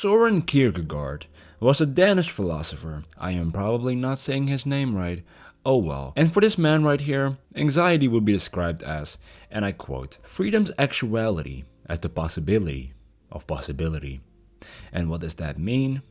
Soren Kierkegaard was a Danish philosopher. I am probably not saying his name right. Oh well. And for this man right here, anxiety would be described as, and I quote, freedom's actuality as the possibility of possibility. And what does that mean?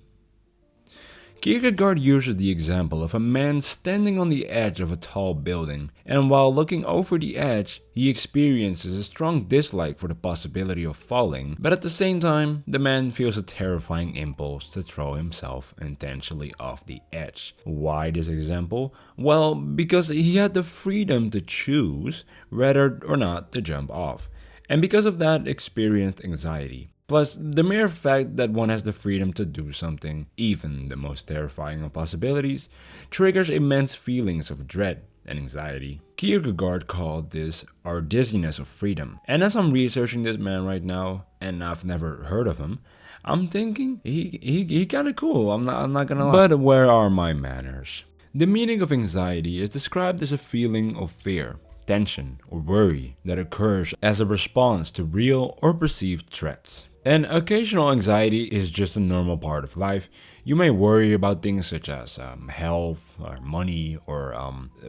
Kierkegaard uses the example of a man standing on the edge of a tall building, and while looking over the edge, he experiences a strong dislike for the possibility of falling, but at the same time, the man feels a terrifying impulse to throw himself intentionally off the edge. Why this example? Well, because he had the freedom to choose whether or not to jump off, and because of that, experienced anxiety. Plus, the mere fact that one has the freedom to do something, even the most terrifying of possibilities, triggers immense feelings of dread and anxiety. Kierkegaard called this our dizziness of freedom. And as I'm researching this man right now, and I've never heard of him, I'm thinking he kinda cool, I'm not gonna lie. But where are my manners? The meaning of anxiety is described as a feeling of fear, tension, or worry that occurs as a response to real or perceived threats. And occasional anxiety is just a normal part of life. You may worry about things such as health, or money, or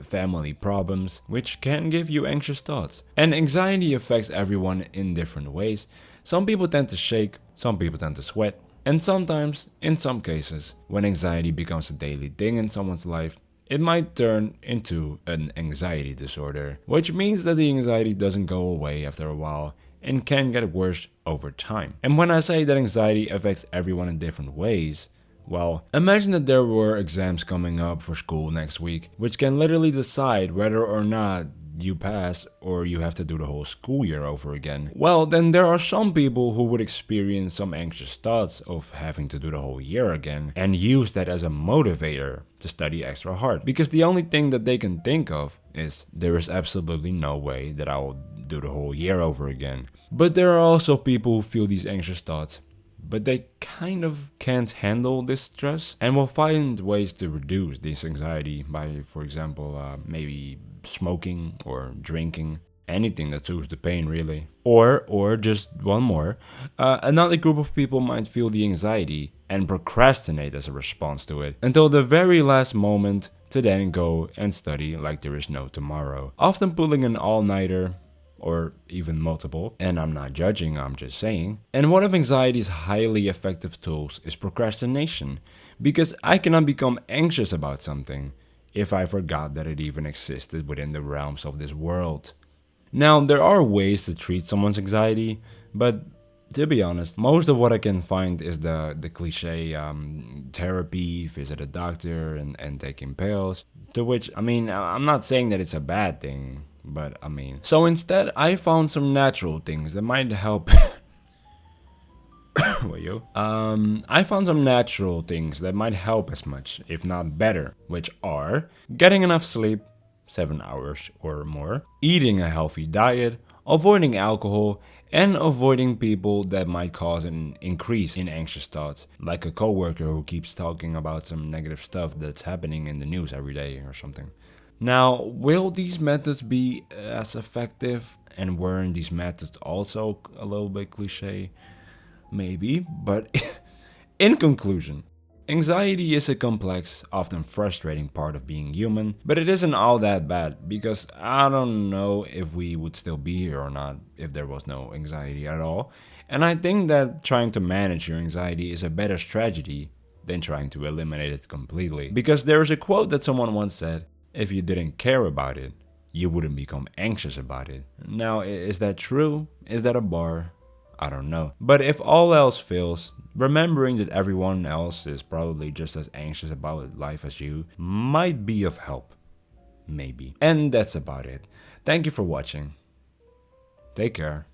family problems, which can give you anxious thoughts. And anxiety affects everyone in different ways. Some people tend to shake, some people tend to sweat, and sometimes, in some cases, when anxiety becomes a daily thing in someone's life, it might turn into an anxiety disorder, which means that the anxiety doesn't go away after a while and can get worse over time. And when I say that anxiety affects everyone in different ways, well, imagine that there were exams coming up for school next week, which can literally decide whether or not you pass or you have to do the whole school year over again. Well, then there are some people who would experience some anxious thoughts of having to do the whole year again and use that as a motivator to study extra hard. Because the only thing that they can think of is there is absolutely no way that I will do the whole year over again. But there are also people who feel these anxious thoughts, but they kind of can't handle this stress and will find ways to reduce this anxiety by, for example, maybe smoking or drinking, anything that soothes the pain really. Or just one more, another group of people might feel the anxiety and procrastinate as a response to it until the very last moment to then go and study like there is no tomorrow, often pulling an all-nighter or even multiple, and I'm not judging, I'm just saying. And one of anxiety's highly effective tools is procrastination, because I cannot become anxious about something if I forgot that it even existed within the realms of this world. Now, there are ways to treat someone's anxiety, but to be honest, most of what I can find is the cliche therapy, visit a doctor, and taking pills, to which, I mean, I'm not saying that it's a bad thing, but I mean, so instead I found some natural things that might help. I found some natural things that might help as much, if not better, which are getting enough sleep, 7 hours or more, eating a healthy diet, avoiding alcohol, and avoiding people that might cause an increase in anxious thoughts, like a coworker who keeps talking about some negative stuff that's happening in the news every day or something. Now, will these methods be as effective? And weren't these methods also a little bit cliche? Maybe, but in conclusion, anxiety is a complex, often frustrating part of being human, but it isn't all that bad, because I don't know if we would still be here or not if there was no anxiety at all. And I think that trying to manage your anxiety is a better strategy than trying to eliminate it completely. Because there's a quote that someone once said, if you didn't care about it, you wouldn't become anxious about it. Now, is that true? Is that a bar? I don't know. But if all else fails, remembering that everyone else is probably just as anxious about life as you might be of help. Maybe. And that's about it. Thank you for watching. Take care.